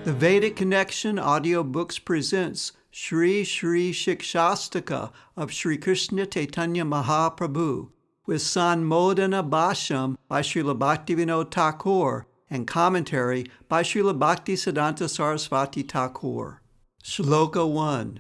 The Vedic Connection Audiobooks presents Shri Shri Siksastakam of Sri Krishna Chaitanya Mahaprabhu with Sanmodana Bhashyam by Srila Bhaktivinoda Thakur and commentary by Srila Bhaktisiddhanta Saraswati Thakur. Sloka 1.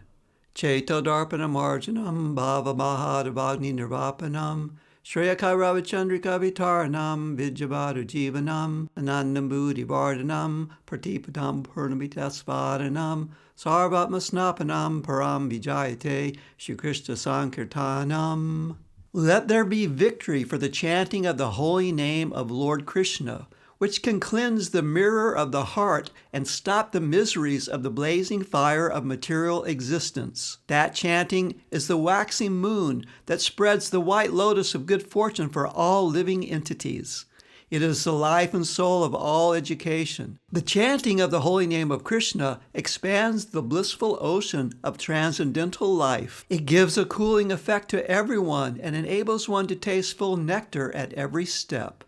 Chaitodarpana Marjanam Bhava Mahadavagni Nirvapanam Shreyaka Ravichandrika Vitaranam Vidyavadu Jivanam Anandam Buddhi Vardhanam Pratipadam Purnamitasvadanam Sarvatma Snapanam Param Vijayate Shri Krishna Sankirtanam. Let there be victory for the chanting of the holy name of Lord Krishna, which can cleanse the mirror of the heart and stop the miseries of the blazing fire of material existence. That chanting is the waxing moon that spreads the white lotus of good fortune for all living entities. It is the life and soul of all education. The chanting of the holy name of Krishna expands the blissful ocean of transcendental life. It gives a cooling effect to everyone and enables one to taste full nectar at every step.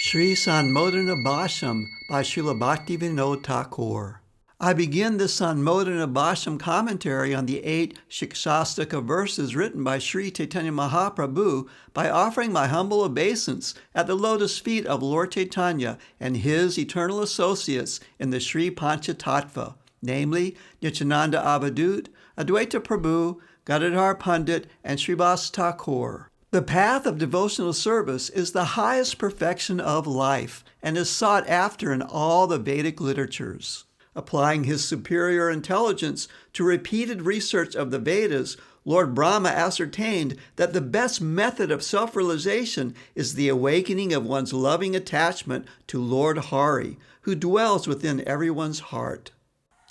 Sri Sanmodana Bhashyam by Srila Bhaktivinoda Thakur. I begin this Sanmodana Bhashyam commentary on the 8 Siksastakam verses written by Sri Chaitanya Mahaprabhu by offering my humble obeisance at the lotus feet of Lord Chaitanya and his eternal associates in the Sri Panchatattva, namely Nityananda Avadut, Advaita Prabhu, Gadadhar Pandit, and Srivas Thakur. The path of devotional service is the highest perfection of life and is sought after in all the Vedic literatures. Applying his superior intelligence to repeated research of the Vedas, Lord Brahma ascertained that the best method of self-realization is the awakening of one's loving attachment to Lord Hari, who dwells within everyone's heart.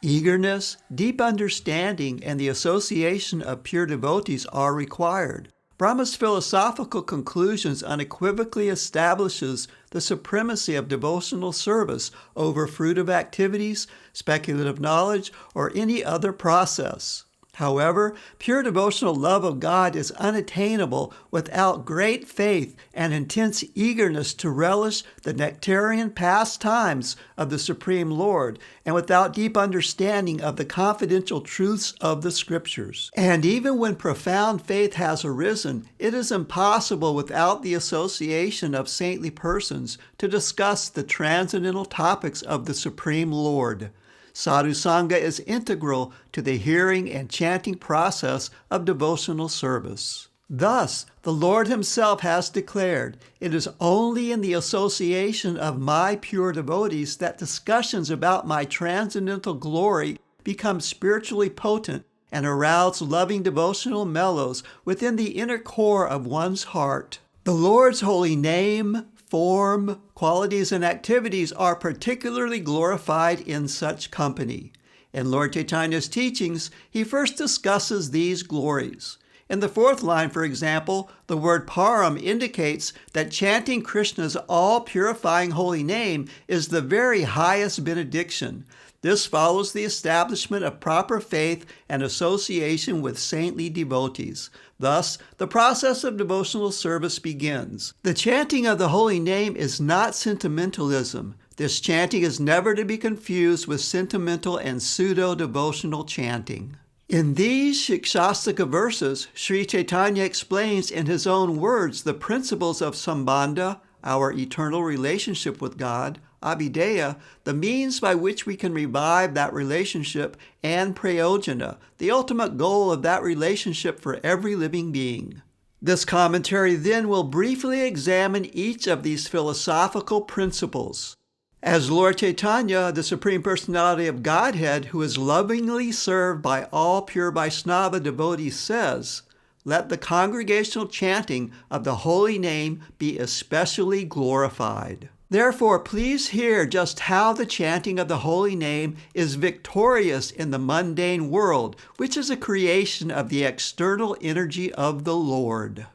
Eagerness, deep understanding, and the association of pure devotees are required. Brahma's philosophical conclusions unequivocally establishes the supremacy of devotional service over fruitive activities, speculative knowledge, or any other process. However, pure devotional love of God is unattainable without great faith and intense eagerness to relish the nectarian pastimes of the Supreme Lord, and without deep understanding of the confidential truths of the Scriptures. And even when profound faith has arisen, it is impossible without the association of saintly persons to discuss the transcendental topics of the Supreme Lord. Sadhu Sangha is integral to the hearing and chanting process of devotional service. Thus, the Lord himself has declared, "It is only in the association of my pure devotees that discussions about my transcendental glory become spiritually potent and arouse loving devotional mellows within the inner core of one's heart." The Lord's holy name, form, qualities, and activities are particularly glorified in such company. In Lord Chaitanya's teachings, he first discusses these glories. In the 4th line, for example, the word param indicates that chanting Krishna's all-purifying holy name is the very highest benediction. This follows the establishment of proper faith and association with saintly devotees. Thus, the process of devotional service begins. The chanting of the holy name is not sentimentalism. This chanting is never to be confused with sentimental and pseudo-devotional chanting. In these Siksastakam verses, Sri Chaitanya explains in his own words the principles of Sambandha, our eternal relationship with God, Abhideya, the means by which we can revive that relationship, and Prayojana, the ultimate goal of that relationship for every living being. This commentary then will briefly examine each of these philosophical principles. As Lord Chaitanya, the Supreme Personality of Godhead, who is lovingly served by all pure Vaishnava devotees, says, "Let the congregational chanting of the holy name be especially glorified." Therefore, please hear just how the chanting of the holy name is victorious in the mundane world, which is a creation of the external energy of the Lord.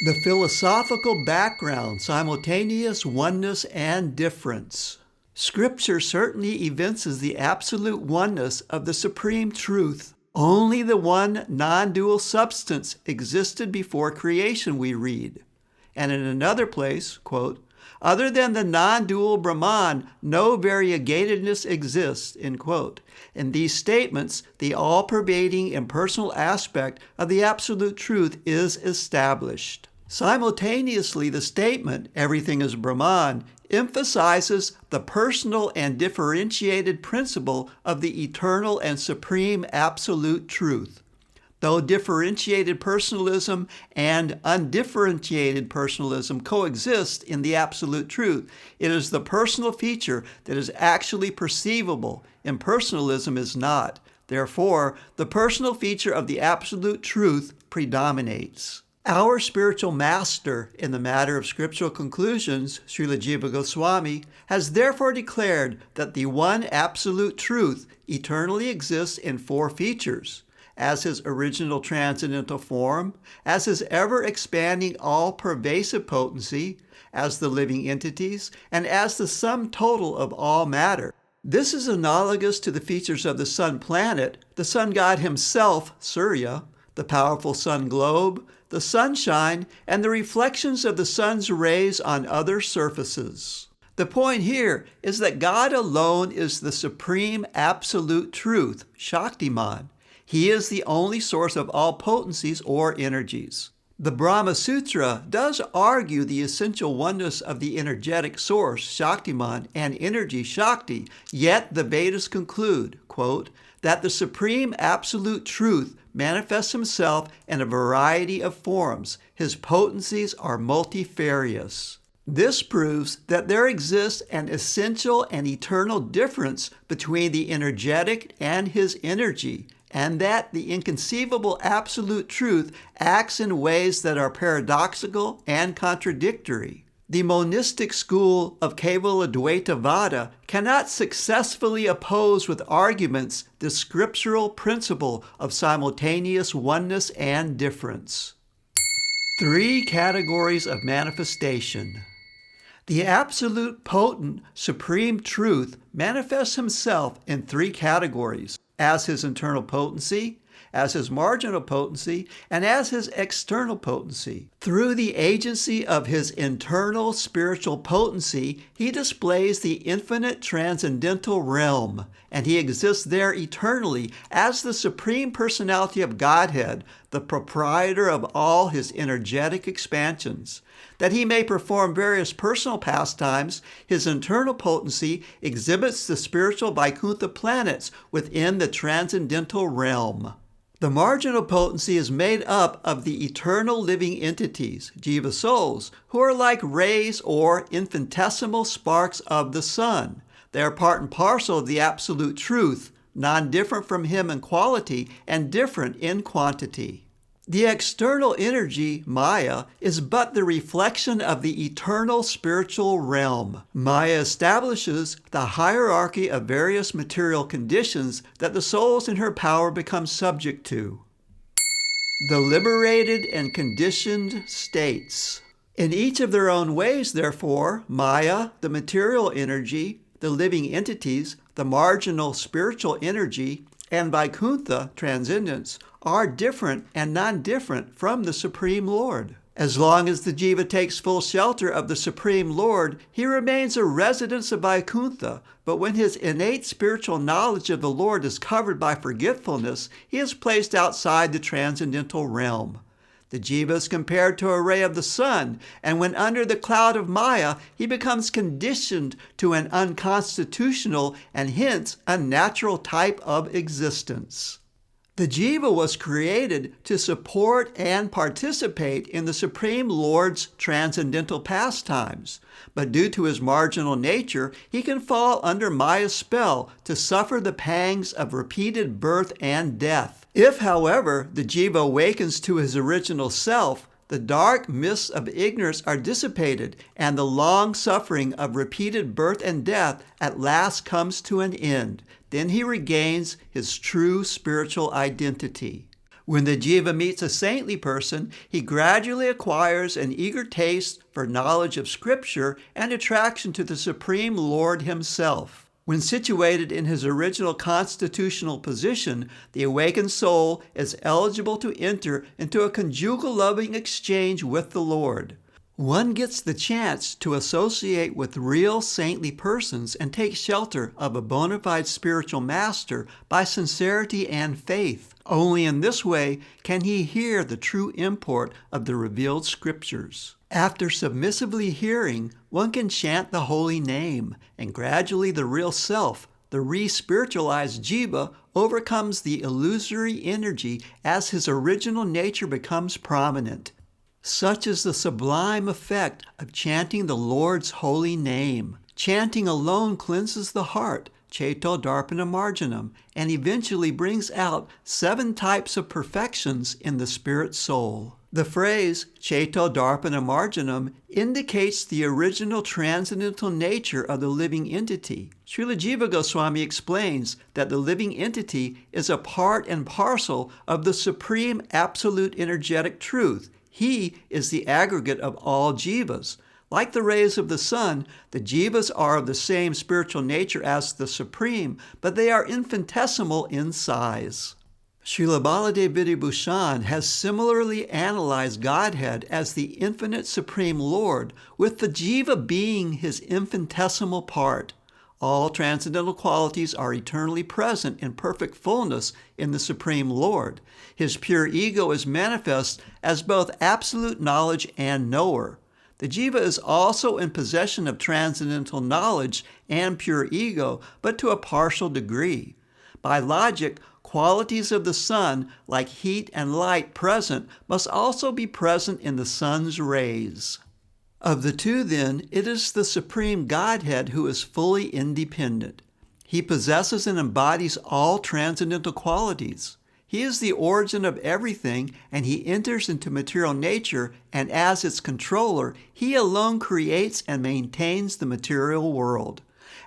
The philosophical background, simultaneous oneness and difference. Scripture certainly evinces the absolute oneness of the supreme truth. Only the one non-dual substance existed before creation, we read. And in another place, quote, Other than the non-dual Brahman, no variegatedness exists, end quote. In these statements, the all-pervading impersonal aspect of the Absolute Truth is established. Simultaneously, the statement, everything is Brahman, emphasizes the personal and differentiated principle of the eternal and supreme Absolute Truth. Though differentiated personalism and undifferentiated personalism coexist in the Absolute Truth, it is the personal feature that is actually perceivable. Impersonalism is not. Therefore, the personal feature of the Absolute Truth predominates. Our spiritual master in the matter of scriptural conclusions, Srila Jiva Goswami, has therefore declared that the one Absolute Truth eternally exists in four features: as his original transcendental form, as his ever-expanding all-pervasive potency, as the living entities, and as the sum total of all matter. This is analogous to the features of the sun planet, the sun god himself, Surya, the powerful sun globe, the sunshine, and the reflections of the sun's rays on other surfaces. The point here is that God alone is the supreme absolute truth, Shaktiman. He is the only source of all potencies or energies. The Brahma Sutra does argue the essential oneness of the energetic source, Shaktiman, and energy, Shakti, yet the Vedas conclude, quote, that the supreme absolute truth manifests himself in a variety of forms. His potencies are multifarious. This proves that there exists an essential and eternal difference between the energetic and his energy, and that the inconceivable absolute truth acts in ways that are paradoxical and contradictory. The monistic school of Kevaladvaitavada cannot successfully oppose with arguments the scriptural principle of simultaneous oneness and difference. Three categories of manifestation. The absolute potent supreme truth manifests himself in three categories: as his internal potency, as his marginal potency, and as his external potency. Through the agency of his internal spiritual potency, he displays the infinite transcendental realm, and he exists there eternally as the Supreme Personality of Godhead, the proprietor of all his energetic expansions. That he may perform various personal pastimes, his internal potency exhibits the spiritual Vaikuntha planets within the transcendental realm. The marginal potency is made up of the eternal living entities, jiva souls, who are like rays or infinitesimal sparks of the sun. They are part and parcel of the absolute truth, non-different from him in quality and different in quantity. The external energy, Maya, is but the reflection of the eternal spiritual realm. Maya establishes the hierarchy of various material conditions that the souls in her power become subject to. The liberated and conditioned states. In each of their own ways, therefore, Maya, the material energy, the living entities, the marginal spiritual energy, and Vaikuntha, transcendence, are different and non-different from the Supreme Lord. As long as the jiva takes full shelter of the Supreme Lord, he remains a resident of Vaikuntha, but when his innate spiritual knowledge of the Lord is covered by forgetfulness, he is placed outside the transcendental realm. The jiva is compared to a ray of the sun, and when under the cloud of Maya, he becomes conditioned to an unconstitutional and hence unnatural type of existence. The jiva was created to support and participate in the Supreme Lord's transcendental pastimes, but due to his marginal nature, he can fall under Maya's spell to suffer the pangs of repeated birth and death. If, however, the jiva awakens to his original self, the dark mists of ignorance are dissipated, and the long suffering of repeated birth and death at last comes to an end. Then he regains his true spiritual identity. When the jiva meets a saintly person, he gradually acquires an eager taste for knowledge of Scripture and attraction to the Supreme Lord himself. When situated in his original constitutional position, the awakened soul is eligible to enter into a conjugal loving exchange with the Lord. One gets the chance to associate with real saintly persons and take shelter of a bona fide spiritual master by sincerity and faith. Only in this way can he hear the true import of the revealed scriptures. After submissively hearing, one can chant the holy name, and gradually the real self, the re-spiritualized jiva, overcomes the illusory energy as his original nature becomes prominent. Such is the sublime effect of chanting the Lord's holy name. Chanting alone cleanses the heart, Chaito Darpana Marjanam, and eventually brings out 7 types of perfections in the spirit soul. The phrase Chaito Darpana Marjanam indicates the original transcendental nature of the living entity. Srila Jiva Goswami explains that the living entity is a part and parcel of the supreme absolute energetic truth. He is the aggregate of all jivas. Like the rays of the sun, the jivas are of the same spiritual nature as the Supreme, but they are infinitesimal in size. Srila Baladev Vidibhushan has similarly analyzed Godhead as the infinite Supreme Lord, with the jiva being his infinitesimal part. All transcendental qualities are eternally present in perfect fullness in the Supreme Lord. His pure ego is manifest as both absolute knowledge and knower. The jiva is also in possession of transcendental knowledge and pure ego, but to a partial degree. By logic, qualities of the sun, like heat and light present, must also be present in the sun's rays. Of the two, then, it is the Supreme Godhead who is fully independent. He possesses and embodies all transcendental qualities. He is the origin of everything, and he enters into material nature, and as its controller, he alone creates and maintains the material world.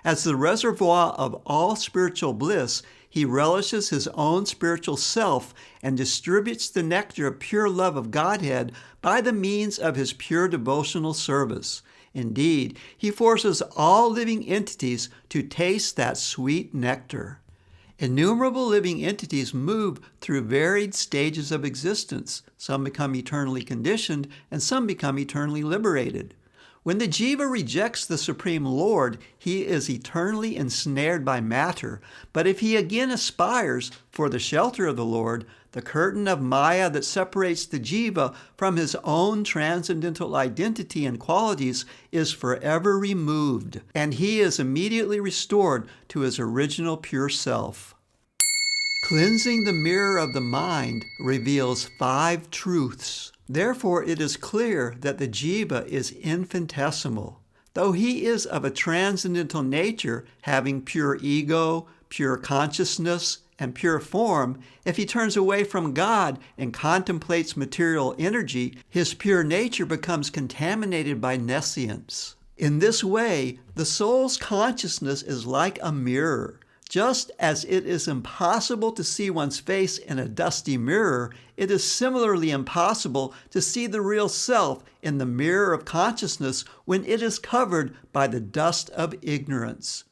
As the reservoir of all spiritual bliss, he relishes his own spiritual self and distributes the nectar of pure love of Godhead by the means of his pure devotional service. Indeed, he forces all living entities to taste that sweet nectar. Innumerable living entities move through varied stages of existence. Some become eternally conditioned, and some become eternally liberated. When the jiva rejects the Supreme Lord, he is eternally ensnared by matter. But if he again aspires for the shelter of the Lord, the curtain of Maya that separates the jiva from his own transcendental identity and qualities is forever removed, and he is immediately restored to his original pure self. Cleansing the mirror of the mind reveals 5 truths. Therefore, it is clear that the jiva is infinitesimal. Though he is of a transcendental nature, having pure ego, pure consciousness, and pure form, if he turns away from God and contemplates material energy, his pure nature becomes contaminated by nescience. In this way, the soul's consciousness is like a mirror. Just as it is impossible to see one's face in a dusty mirror, it is similarly impossible to see the real self in the mirror of consciousness when it is covered by the dust of ignorance.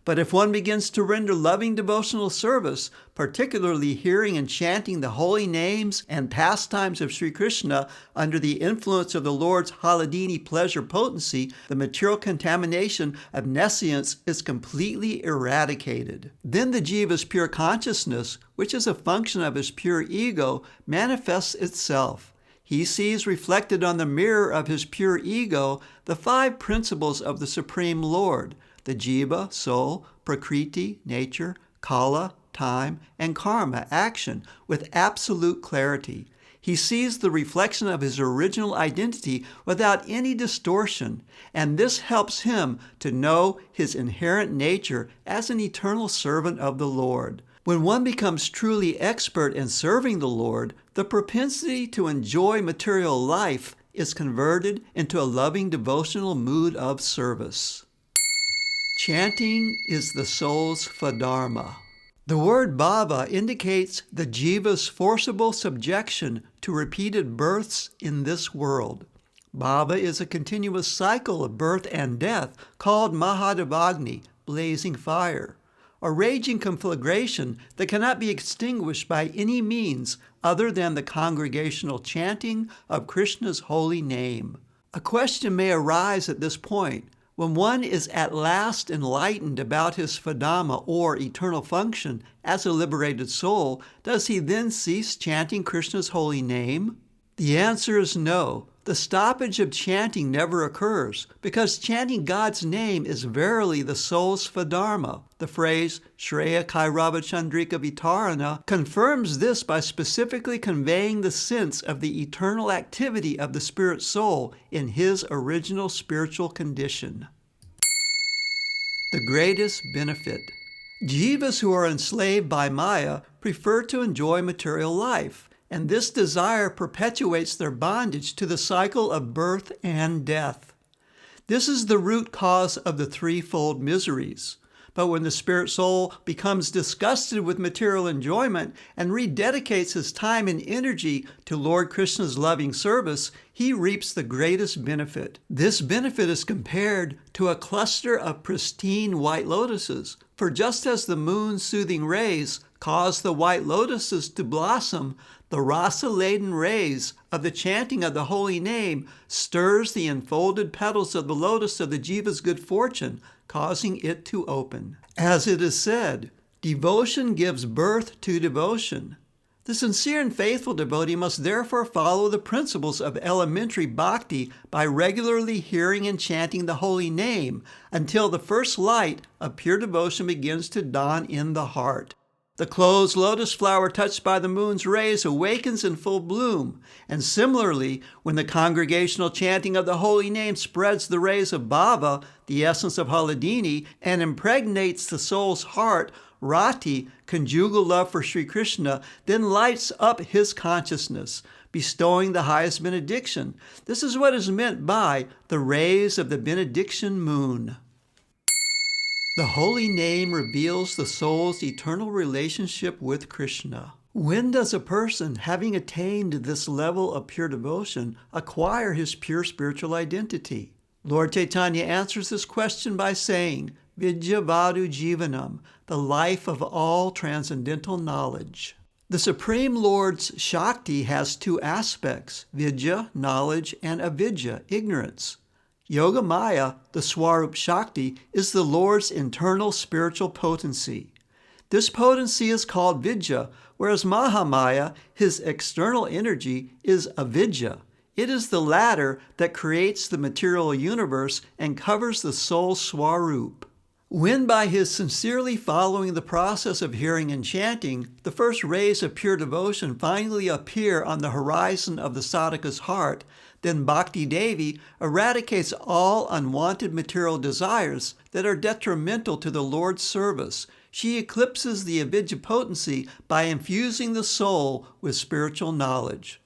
But if one begins to render loving devotional service, particularly hearing and chanting the holy names and pastimes of Sri Krishna under the influence of the Lord's Haladini pleasure potency, the material contamination of nescience is completely eradicated. Then the jiva's pure consciousness, which is a function of his pure ego, manifests itself. He sees reflected on the mirror of his pure ego the 5 principles of the Supreme Lord: the jiva, soul, prakriti, nature, kala, time, and karma, action, with absolute clarity. He sees the reflection of his original identity without any distortion, and this helps him to know his inherent nature as an eternal servant of the Lord. When one becomes truly expert in serving the Lord, the propensity to enjoy material life is converted into a loving devotional mood of service. Chanting is the soul's Fadharma. The word bhava indicates the jiva's forcible subjection to repeated births in this world. Bhava is a continuous cycle of birth and death called Mahadevagni, blazing fire, a raging conflagration that cannot be extinguished by any means other than the congregational chanting of Krishna's holy name. A question may arise at this point. When one is at last enlightened about his Svedama or eternal function as a liberated soul, does he then cease chanting Krishna's holy name? The answer is no. The stoppage of chanting never occurs, because chanting God's name is verily the soul's Svedharma. The phrase Shreya Kairava Chandrika Vitarana confirms this by specifically conveying the sense of the eternal activity of the spirit soul in his original spiritual condition. The greatest benefit. Jivas who are enslaved by Maya prefer to enjoy material life, and this desire perpetuates their bondage to the cycle of birth and death. This is the root cause of the threefold miseries. But when the spirit soul becomes disgusted with material enjoyment and rededicates his time and energy to Lord Krishna's loving service, he reaps the greatest benefit. This benefit is compared to a cluster of pristine white lotuses. For just as the moon's soothing rays cause the white lotuses to blossom, the rasa-laden rays of the chanting of the holy name stirs the enfolded petals of the lotus of the jiva's good fortune, causing it to open. As it is said, devotion gives birth to devotion. The sincere and faithful devotee must therefore follow the principles of elementary bhakti by regularly hearing and chanting the holy name until the first light of pure devotion begins to dawn in the heart. The closed lotus flower touched by the moon's rays awakens in full bloom, and similarly, when the congregational chanting of the holy name spreads the rays of bhava, the essence of Haladini, and impregnates the soul's heart, rati, conjugal love for Sri Krishna, then lights up his consciousness, bestowing the highest benediction. This is what is meant by the rays of the benediction moon. The holy name reveals the soul's eternal relationship with Krishna. When does a person, having attained this level of pure devotion, acquire his pure spiritual identity? Lord Chaitanya answers this question by saying, Vidya Vadu Jivanam, the life of all transcendental knowledge. The Supreme Lord's Shakti has two aspects, Vidya, knowledge, and Avidya, ignorance. Yoga Maya, the Swarup Shakti, is the Lord's internal spiritual potency. This potency is called Vidya, whereas Mahamaya, his external energy, is Avidya. It is the latter that creates the material universe and covers the soul's Swarup. When by his sincerely following the process of hearing and chanting, the first rays of pure devotion finally appear on the horizon of the sadhaka's heart, then Bhakti Devi eradicates all unwanted material desires that are detrimental to the Lord's service. She eclipses the avidya potency by infusing the soul with spiritual knowledge.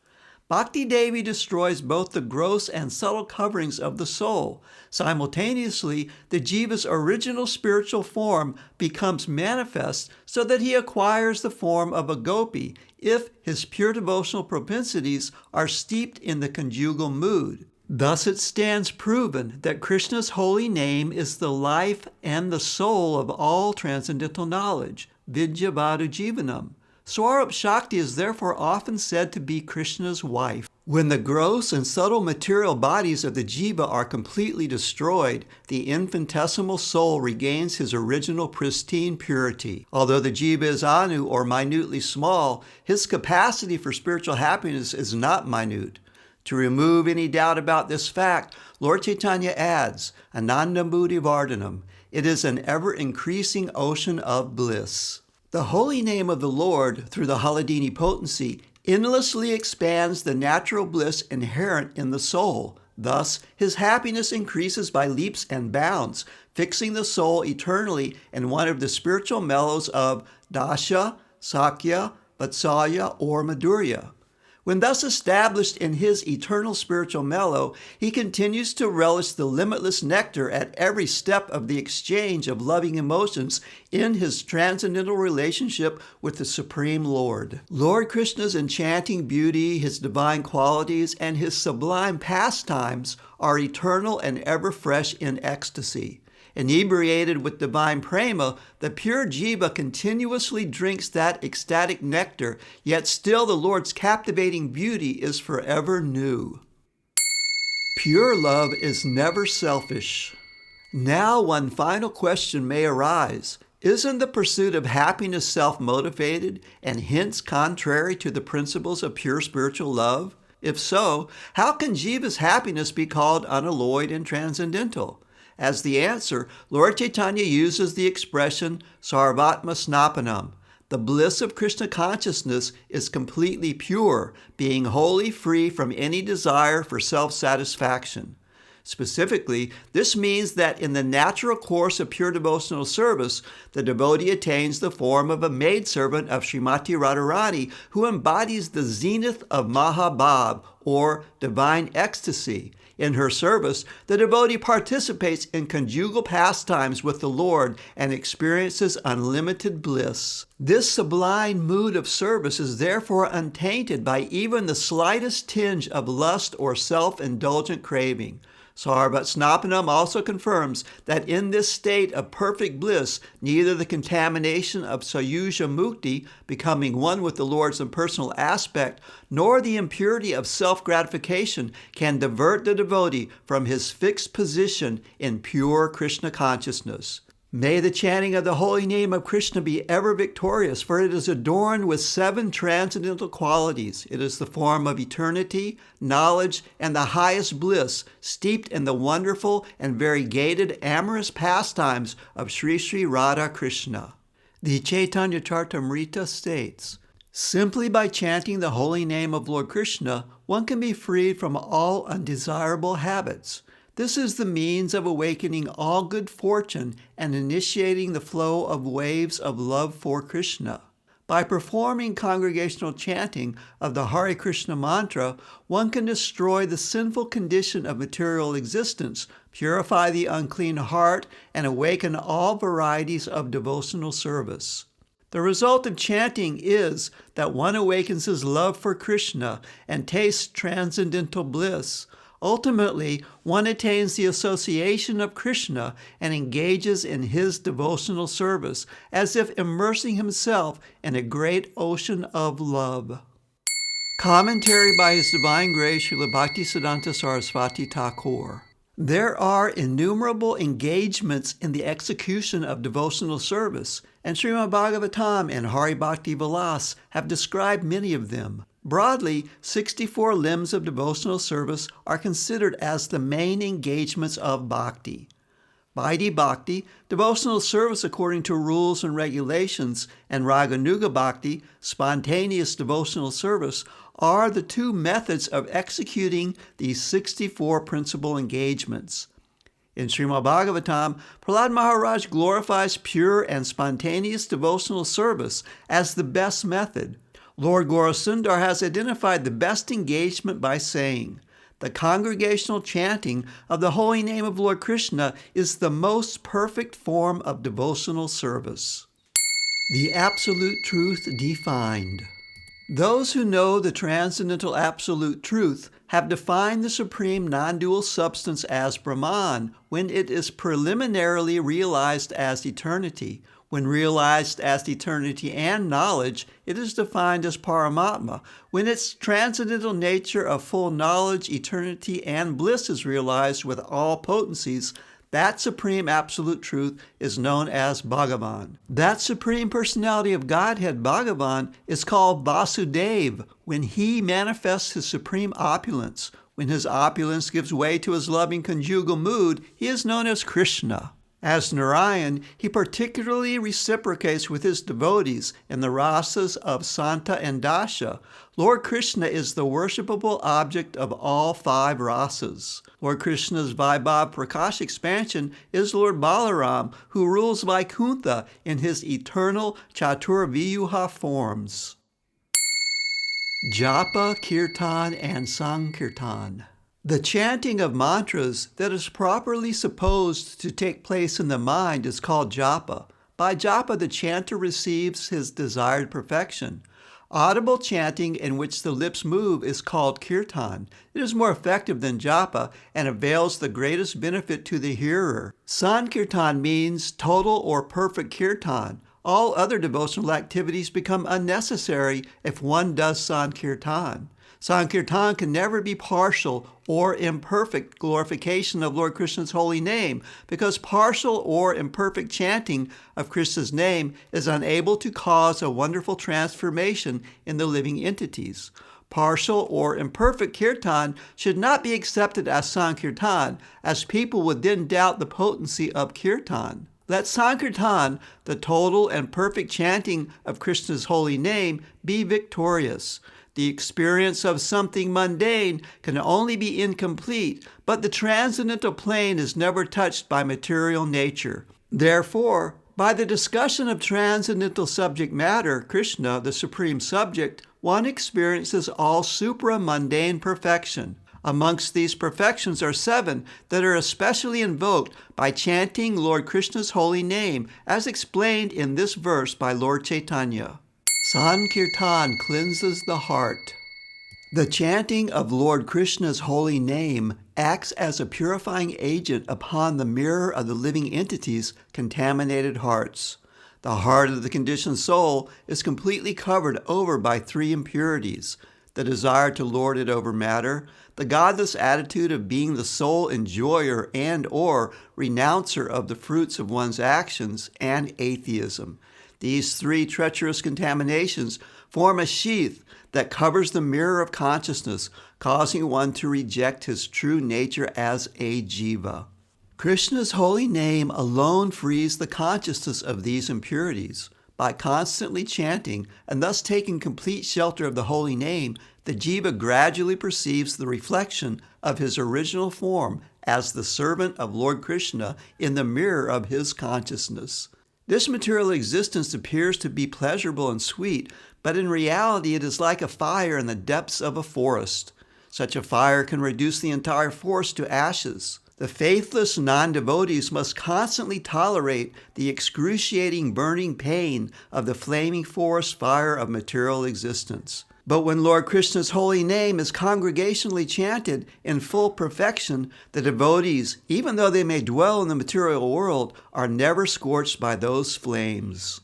Bhakti Devi destroys both the gross and subtle coverings of the soul. Simultaneously, the jiva's original spiritual form becomes manifest so that he acquires the form of a gopi if his pure devotional propensities are steeped in the conjugal mood. Thus it stands proven that Krishna's holy name is the life and the soul of all transcendental knowledge, Vidya Vadu Jivanam. Swarup Shakti is therefore often said to be Krishna's wife. When the gross and subtle material bodies of the jiva are completely destroyed, the infinitesimal soul regains his original pristine purity. Although the jiva is anu, or minutely small, his capacity for spiritual happiness is not minute. To remove any doubt about this fact, Lord Chaitanya adds, Anandambudhi Vardhanam, it is an ever-increasing ocean of bliss. The holy name of the Lord, through the Haladini potency, endlessly expands the natural bliss inherent in the soul. Thus, his happiness increases by leaps and bounds, fixing the soul eternally in one of the spiritual mellows of Dasha, Sakya, Vatsalya, or Madhurya. When thus established in his eternal spiritual mellow, he continues to relish the limitless nectar at every step of the exchange of loving emotions in his transcendental relationship with the Supreme Lord. Lord Krishna's enchanting beauty, his divine qualities, and his sublime pastimes are eternal and ever fresh in ecstasy. Inebriated with divine prema, the pure jiva continuously drinks that ecstatic nectar, yet still the Lord's captivating beauty is forever new. Pure love is never selfish. Now one final question may arise. Isn't the pursuit of happiness self-motivated and hence contrary to the principles of pure spiritual love? If so, how can Jiva's happiness be called unalloyed and transcendental? As the answer, Lord Chaitanya uses the expression sarvatma snapanam. The bliss of Krishna consciousness is completely pure, being wholly free from any desire for self-satisfaction. Specifically, this means that in the natural course of pure devotional service, the devotee attains the form of a maidservant of Srimati Radharani who embodies the zenith of Mahabhav, or divine ecstasy. In her service, the devotee participates in conjugal pastimes with the Lord and experiences unlimited bliss. This sublime mood of service is therefore untainted by even the slightest tinge of lust or self-indulgent craving. Sarvat Snapanam also confirms that in this state of perfect bliss, neither the contamination of Sayuja Mukti, becoming one with the Lord's impersonal aspect, nor the impurity of self-gratification can divert the devotee from his fixed position in pure Krishna consciousness. May the chanting of the holy name of Krishna be ever victorious, for it is adorned with 7 transcendental qualities. It is the form of eternity, knowledge, and the highest bliss, steeped in the wonderful and variegated amorous pastimes of Sri Sri Radha Krishna. The Chaitanya Charitamrita states, simply by chanting the holy name of Lord Krishna, one can be freed from all undesirable habits. This is the means of awakening all good fortune and initiating the flow of waves of love for Krishna. By performing congregational chanting of the Hare Krishna mantra, one can destroy the sinful condition of material existence, purify the unclean heart, and awaken all varieties of devotional service. The result of chanting is that one awakens his love for Krishna and tastes transcendental bliss. Ultimately, one attains the association of Krishna and engages in his devotional service, as if immersing himself in a great ocean of love. Commentary by His Divine Grace Srila Bhaktisiddhanta Saraswati Thakur. There are innumerable engagements in the execution of devotional service, and Srimad Bhagavatam and Hari Bhakti Vilas have described many of them. Broadly, 64 limbs of devotional service are considered as the main engagements of bhakti. Vaidhi Bhakti, devotional service according to rules and regulations, and Raganuga Bhakti, spontaneous devotional service, are the 2 methods of executing these 64 principal engagements. In Srimad Bhagavatam, Prahlad Maharaj glorifies pure and spontaneous devotional service as the best method. Lord Gaurasundar has identified the best engagement by saying, the congregational chanting of the holy name of Lord Krishna is the most perfect form of devotional service. The Absolute Truth Defined. Those who know the transcendental absolute truth have defined the supreme non-dual substance as Brahman when it is preliminarily realized as eternity. When realized as eternity and knowledge, it is defined as Paramatma. When its transcendental nature of full knowledge, eternity, and bliss is realized with all potencies, that supreme absolute truth is known as Bhagavan. That supreme personality of Godhead, Bhagavan, is called Vasudeva when he manifests his supreme opulence. When his opulence gives way to his loving conjugal mood, he is known as Krishna. As Narayan, he particularly reciprocates with his devotees in the rasas of Santa and Dasha. Lord Krishna is the worshipable object of all 5 rasas. Lord Krishna's Vaibhav Prakash expansion is Lord Balaram, who rules Vaikuntha in his eternal Chaturviyuha forms. Japa, Kirtan, and Sankirtan. The chanting of mantras that is properly supposed to take place in the mind is called japa. By japa, the chanter receives his desired perfection. Audible chanting in which the lips move is called kirtan. It is more effective than japa and avails the greatest benefit to the hearer. Sankirtan means total or perfect kirtan. All other devotional activities become unnecessary if one does Sankirtan. Sankirtan can never be partial or imperfect glorification of Lord Krishna's holy name, because partial or imperfect chanting of Krishna's name is unable to cause a wonderful transformation in the living entities. Partial or imperfect kirtan should not be accepted as Sankirtan, as people would then doubt the potency of kirtan. Let Sankirtan, the total and perfect chanting of Krishna's holy name, be victorious. The experience of something mundane can only be incomplete, but the transcendental plane is never touched by material nature. Therefore, by the discussion of transcendental subject matter, Krishna, the supreme subject, one experiences all supra-mundane perfection. Amongst these perfections are 7 that are especially invoked by chanting Lord Krishna's holy name, as explained in this verse by Lord Chaitanya. Sankirtan cleanses the heart. The chanting of Lord Krishna's holy name acts as a purifying agent upon the mirror of the living entities' contaminated hearts. The heart of the conditioned soul is completely covered over by 3 impurities: the desire to lord it over matter, the godless attitude of being the sole enjoyer and or renouncer of the fruits of one's actions, and atheism. These 3 treacherous contaminations form a sheath that covers the mirror of consciousness, causing one to reject his true nature as a jiva. Krishna's holy name alone frees the consciousness of these impurities. By constantly chanting and thus taking complete shelter of the holy name, the jiva gradually perceives the reflection of his original form as the servant of Lord Krishna in the mirror of his consciousness. This material existence appears to be pleasurable and sweet, but in reality it is like a fire in the depths of a forest. Such a fire can reduce the entire forest to ashes. The faithless non-devotees must constantly tolerate the excruciating burning pain of the flaming forest fire of material existence. But when Lord Krishna's holy name is congregationally chanted in full perfection, the devotees, even though they may dwell in the material world, are never scorched by those flames.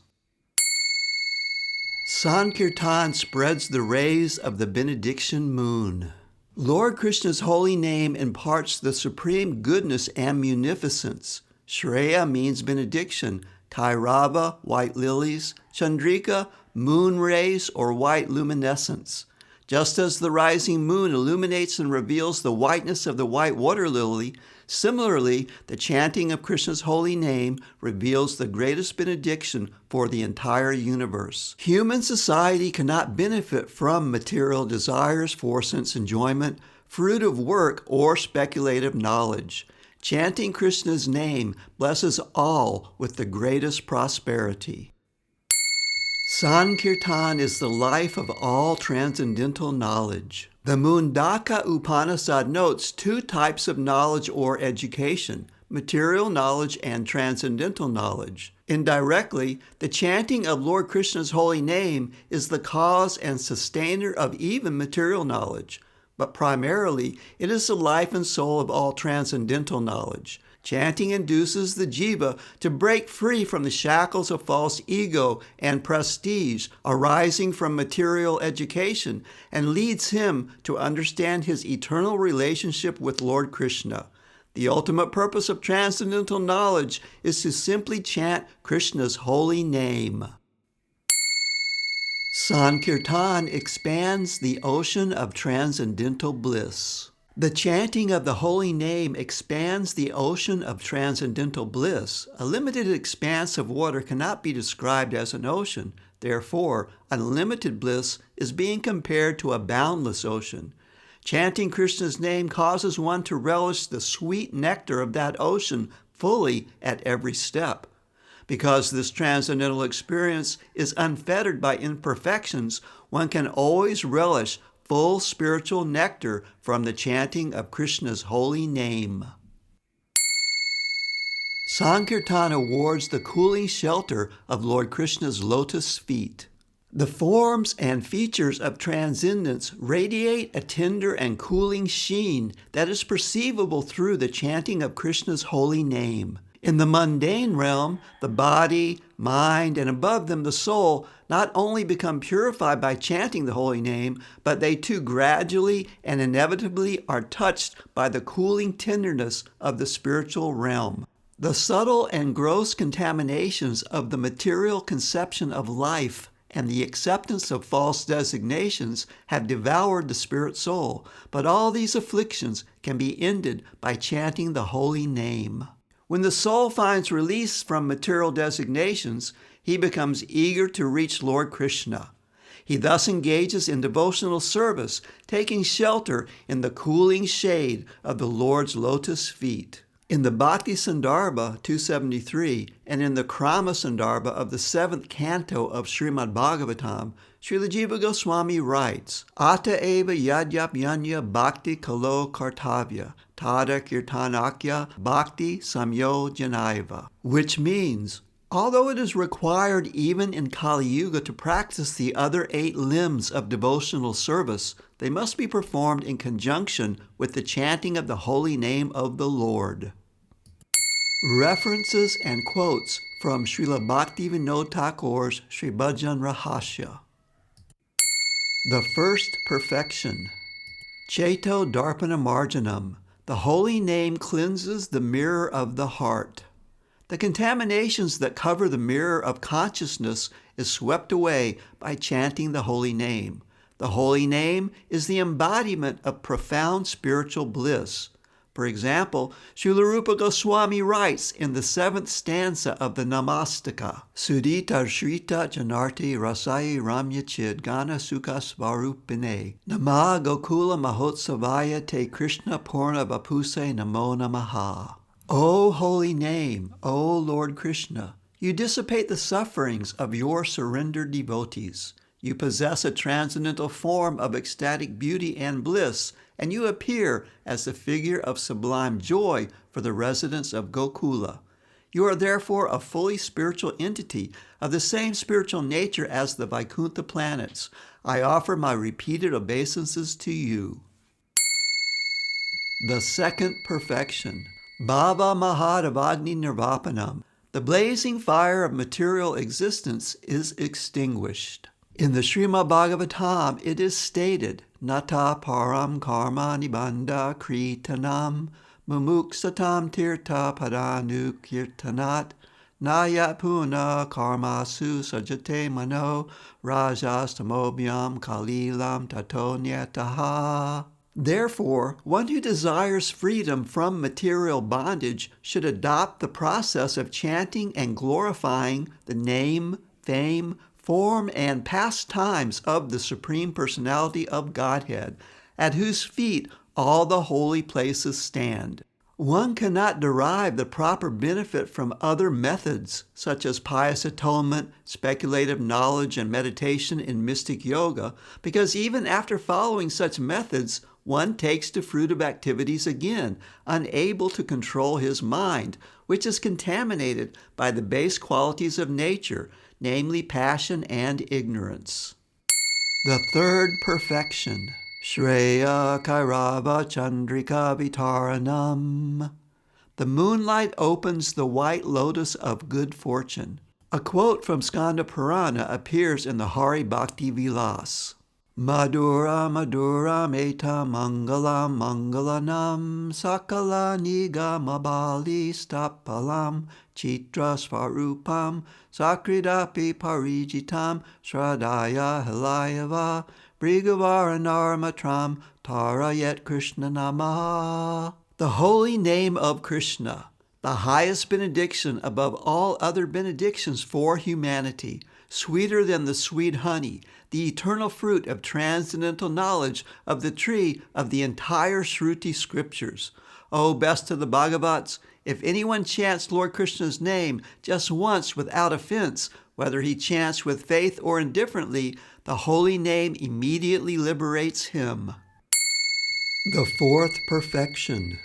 Sankirtan spreads the rays of the benediction moon. Lord Krishna's holy name imparts the supreme goodness and munificence. Shreya means benediction, Kairava, white lilies, Chandrika, moon rays or white luminescence. Just as the rising moon illuminates and reveals the whiteness of the white water lily, similarly, the chanting of Krishna's holy name reveals the greatest benediction for the entire universe. Human society cannot benefit from material desires for sense enjoyment, fruit of work, or speculative knowledge. Chanting Krishna's name blesses all with the greatest prosperity. Sankirtan is the life of all transcendental knowledge. The Mundaka Upanishad notes 2 types of knowledge or education: material knowledge and transcendental knowledge. Indirectly, the chanting of Lord Krishna's holy name is the cause and sustainer of even material knowledge. But primarily, it is the life and soul of all transcendental knowledge. Chanting induces the jiva to break free from the shackles of false ego and prestige arising from material education and leads him to understand his eternal relationship with Lord Krishna. The ultimate purpose of transcendental knowledge is to simply chant Krishna's holy name. Sankirtan expands the ocean of transcendental bliss. The chanting of the holy name expands the ocean of transcendental bliss. A limited expanse of water cannot be described as an ocean. Therefore, unlimited bliss is being compared to a boundless ocean. Chanting Krishna's name causes one to relish the sweet nectar of that ocean fully at every step. Because this transcendental experience is unfettered by imperfections, one can always relish full spiritual nectar from the chanting of Krishna's holy name. Sankirtan awards the cooling shelter of Lord Krishna's lotus feet. The forms and features of transcendence radiate a tender and cooling sheen that is perceivable through the chanting of Krishna's holy name. In the mundane realm, the body, mind, and above them the soul not only become purified by chanting the holy name, but they too gradually and inevitably are touched by the cooling tenderness of the spiritual realm. The subtle and gross contaminations of the material conception of life and the acceptance of false designations have devoured the spirit soul, but all these afflictions can be ended by chanting the holy name. When the soul finds release from material designations, he becomes eager to reach Lord Krishna. He thus engages in devotional service, taking shelter in the cooling shade of the Lord's lotus feet. In the Bhakti Sandarbha 273 and in the Krama Sandarbha of the 7th canto of Srimad Bhagavatam, Srila Jiva Goswami writes, Ata eva yadyap yanya bhakti kalo kartavya, tada kirtanakya bhakti samyo janaiva, which means, although it is required even in Kali Yuga to practice the other 8 limbs of devotional service, they must be performed in conjunction with the chanting of the holy name of the Lord. References and quotes from Srila Bhaktivinoda Thakur's Sri Bhajan Rahasya. The first perfection. Cheto Darpana Marjanam. The holy name cleanses the mirror of the heart. The contaminations that cover the mirror of consciousness is swept away by chanting the holy name. The holy name is the embodiment of profound spiritual bliss. For example, Srila Rupa Goswami writes in the 7th stanza of the Namastaka, Sudita Shrita Janarti Rasai Ramya Chid Gana Sukha Svarupine Nama Gokula Mahotsavaya Te Krishna Purna Vapuse Namo Namaha. O holy name, O Lord Krishna, you dissipate the sufferings of your surrendered devotees. You possess a transcendental form of ecstatic beauty and bliss, and you appear as the figure of sublime joy for the residents of Gokula. You are therefore a fully spiritual entity of the same spiritual nature as the Vaikuntha planets. I offer my repeated obeisances to you. The second perfection. Bhava Mahadavagni Nirvapanam. The blazing fire of material existence is extinguished. In the Srimad Bhagavatam, it is stated, Nata param karma nibandha kritanam mumuksatam tirtha padanu kirtanat nayat puna karmasu sajate mano rajastamobyam kalilam tato nyataha. Therefore, one who desires freedom from material bondage should adopt the process of chanting and glorifying the name, fame, form, and pastimes of the Supreme Personality of Godhead, at whose feet all the holy places stand. One cannot derive the proper benefit from other methods, such as pious atonement, speculative knowledge, and meditation in mystic yoga, because even after following such methods, one takes to fruitive activities again, unable to control his mind, which is contaminated by the base qualities of nature, namely passion and ignorance. The third perfection. Shreya Kairava Chandrika Vitaranam. The moonlight opens the white lotus of good fortune. A quote from Skanda Purana appears in the Hari Bhakti Vilas. Madhura Madhura Meta Mangalam Mangalanam Sakala Nigama Bali Stapalam Chitra Svarupam Sakridapi Parijitam Shradaya Helayava Brigavara Narmatram Tarayet Krishna Namaha. The holy name of Krishna, the highest benediction above all other benedictions for humanity, sweeter than the sweet honey, the eternal fruit of transcendental knowledge of the tree of the entire Shruti scriptures. O best of the Bhagavats, if anyone chants Lord Krishna's name just once without offense, whether he chants with faith or indifferently, the holy name immediately liberates him. The fourth perfection.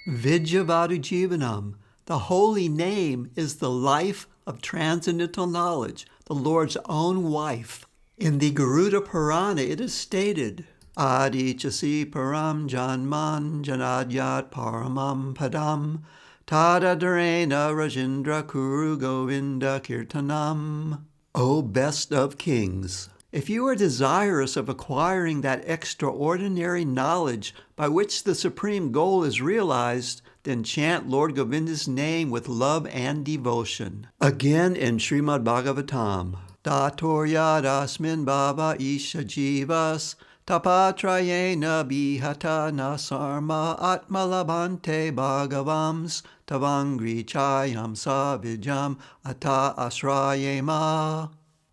Vidyavadu Jivanam. The holy name is the life of transcendental knowledge, the Lord's own wife. In the Garuda Purana it is stated, Adi chasi param janman janadyat paramam padam Tadadarena Rajendra Kuru Govinda Kirtanam. O best of kings, if you are desirous of acquiring that extraordinary knowledge by which the supreme goal is realized, then chant Lord Govinda's name with love and devotion. Again in Srimad Bhagavatam. Datoryadasmin bhava isha jivas tapatrayena bihata nasarma atmalabante bhagavams tavangri chayam savijam ata asrayema.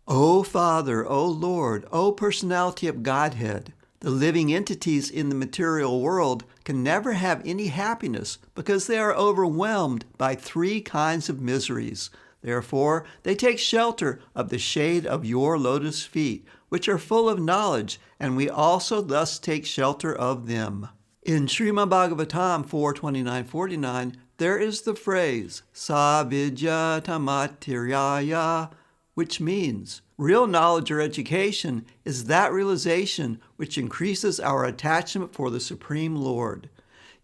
O Father, O Lord, O Personality of Godhead, the living entities in the material world can never have any happiness because they are overwhelmed by three kinds of miseries. Therefore, they take shelter of the shade of your lotus feet, which are full of knowledge, and we also thus take shelter of them. In Srimad Bhagavatam 4:29-49, there is the phrase, Sa vidya tamatiraya, which means real knowledge or education is that realization which increases our attachment for the Supreme Lord.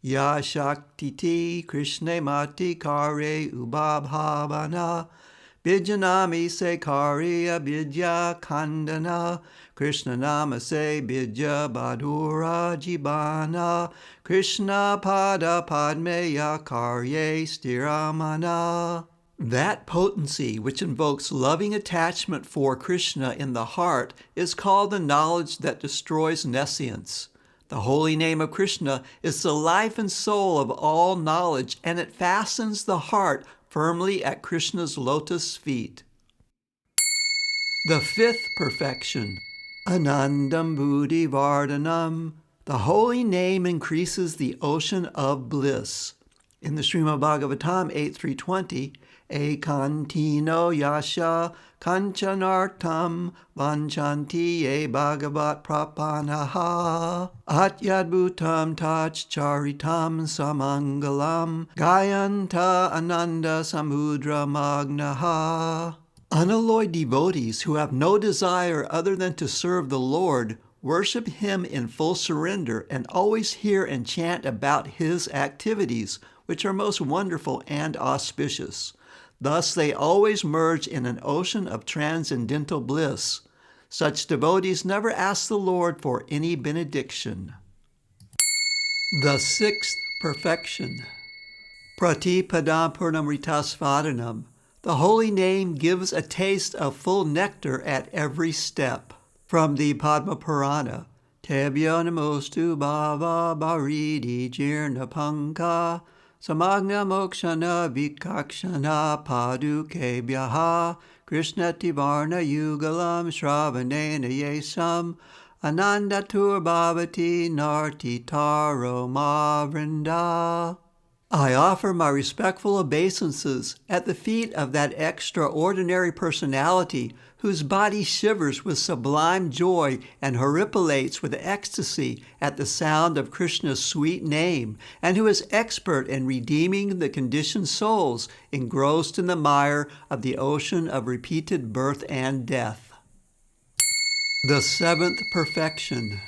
Ya Shaktiti Krishna Mati Kare Ubabhavana Bidyanami Se Kariya Bidya Kandana Krishna Nama Se Bidya Badura Jibana Krishna Pada Padmeya Karye Stiramana. That potency which invokes loving attachment for Krishna in the heart is called the knowledge that destroys nescience. The holy name of Krishna is the life and soul of all knowledge, and it fastens the heart firmly at Krishna's lotus feet. The fifth perfection, Anandam Buddhi Vardhanam. The holy name increases the ocean of bliss. In the Srimad Bhagavatam 8.320, Ekantino Yasha Kanchanartam Vanchanti Ye Bhagavat Prapanaha Atyadbhutam Tachcharitam Samangalam Gayanta Ananda Samudra Magnaha. Unalloyed devotees who have no desire other than to serve the Lord worship Him in full surrender and always hear and chant about His activities, which are most wonderful and auspicious. Thus they always merge in an ocean of transcendental bliss. Such devotees never ask the Lord for any benediction. The sixth perfection, Pratipadam Purnamritasvadanam. The holy name gives a taste of full nectar at every step. From the Padma Purana, Tebya namostu bhava bharidi jirna panka samagna mokshana vikakshana padukebhyaha krishnati varna yugalam shravanena yesam anandatur bhavati narti taro mavrinda. I offer my respectful obeisances at the feet of that extraordinary personality whose body shivers with sublime joy and horripilates with ecstasy at the sound of Krishna's sweet name, and who is expert in redeeming the conditioned souls engrossed in the mire of the ocean of repeated birth and death. The seventh perfection,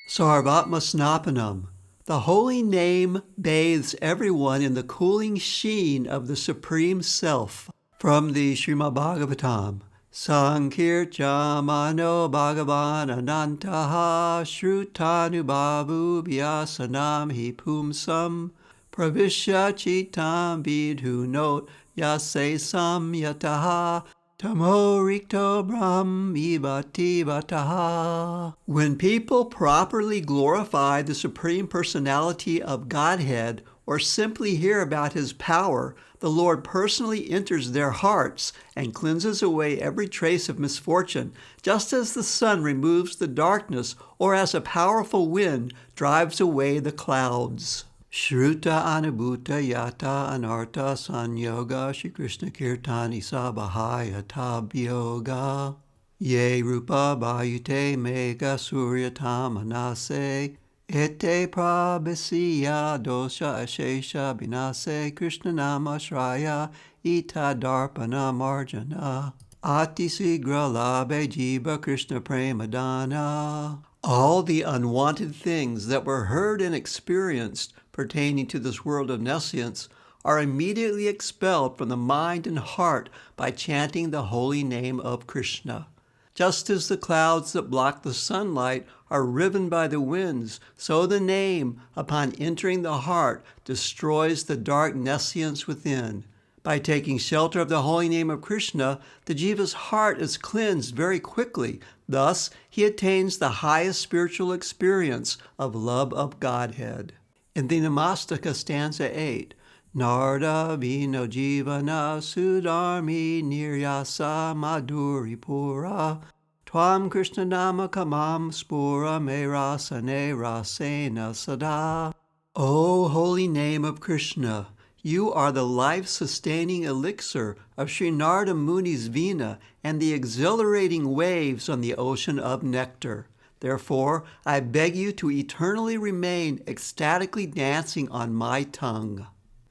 Sarvatma Snapanam. The holy name bathes everyone in the cooling sheen of the Supreme Self. From the Srimad Bhagavatam, Sankirtamano Bhagavan Anantaha Shrutanubhavu Vyasanam Hi Pumsam Pravishya Chitam Vidhu Not Yase Sam Yataha Tamo Rikto Brahmi Bhati Vataha. When people properly glorify the Supreme Personality of Godhead or simply hear about His power, the Lord personally enters their hearts and cleanses away every trace of misfortune, just as the sun removes the darkness or as a powerful wind drives away the clouds. Shruta Anubhuta Yata Anarta Sanyoga Shri Krishna Kirtani Sabahaya Tabyoga Ye Rupa Bhayute Mega Suryatam Manase Ete Prabhasiya Dosha Ashesha Binase Krishna Nama Shraya Ita Darpana Marjana Ati Sigra Labhe Jiva Krishna Premadana. All the unwanted things that were heard and experienced pertaining to this world of nescience are immediately expelled from the mind and heart by chanting the holy name of Krishna. Just as the clouds that block the sunlight are riven by the winds, so the name, upon entering the heart, destroys the dark nescience within. By taking shelter of the holy name of Krishna, the jiva's heart is cleansed very quickly. Thus, he attains the highest spiritual experience of love of Godhead. In the Namastaka stanza 8, Narda vino jivana sudharmi niryasa madhuri pura Tvam Krishna nama kamam spura me rasane rasena sada. O holy name of Krishna, you are the life-sustaining elixir of Sri Narada Muni's Vina and the exhilarating waves on the ocean of nectar. Therefore, I beg you to eternally remain ecstatically dancing on my tongue.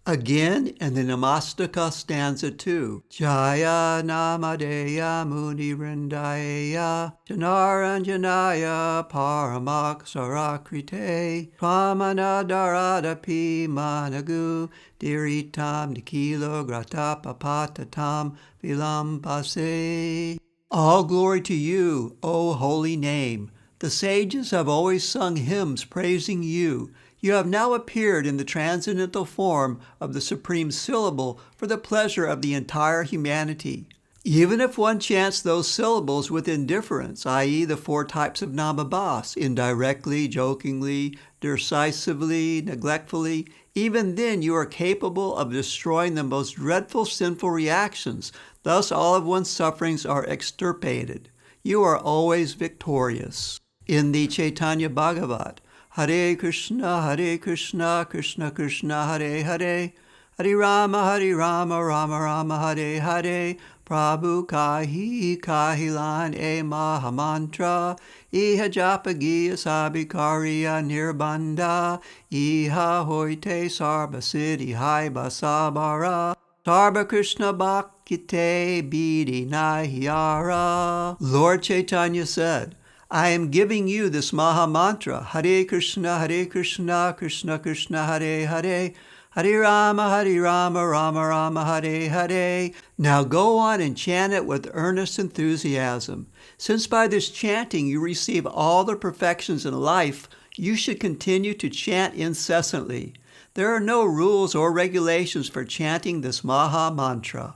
Again, in the Namastaka stanza 2, Jaya Namadeya Muni Vrindaya Janaranjanaya Paramaksarakrite Tvamanadaradhapi Managu Diritam Nikilo Gratapapatatam Vilampase. All glory to you, O holy name. The sages have always sung hymns praising you. You have now appeared in the transcendental form of the supreme syllable for the pleasure of the entire humanity. Even if one chants those syllables with indifference, i.e. the 4 types of namabhas, indirectly, jokingly, derisively, neglectfully, even then you are capable of destroying the most dreadful sinful reactions. Thus all of one's sufferings are extirpated. You are always victorious. In the Chaitanya Bhagavat, Hare Krishna, Krishna Krishna, Hare Hare, Hare Rama, Rama Rama, Hare Hare, Prabhu Kahi Kahilan E Mahamantra, Iha Japagiya Sabikariya Nirbanda, Iha Hoite Sarva Siddhi Haiba Sabara, Sarva Krishna Bhakite Bidi Nahyara. Lord Chaitanya said, I am giving you this Maha Mantra, Hare Krishna, Krishna Krishna, Hare Hare, Hare Rama, Rama Rama, Hare Hare. Now go on and chant it with earnest enthusiasm. Since by this chanting you receive all the perfections in life, you should continue to chant incessantly. There are no rules or regulations for chanting this Maha Mantra.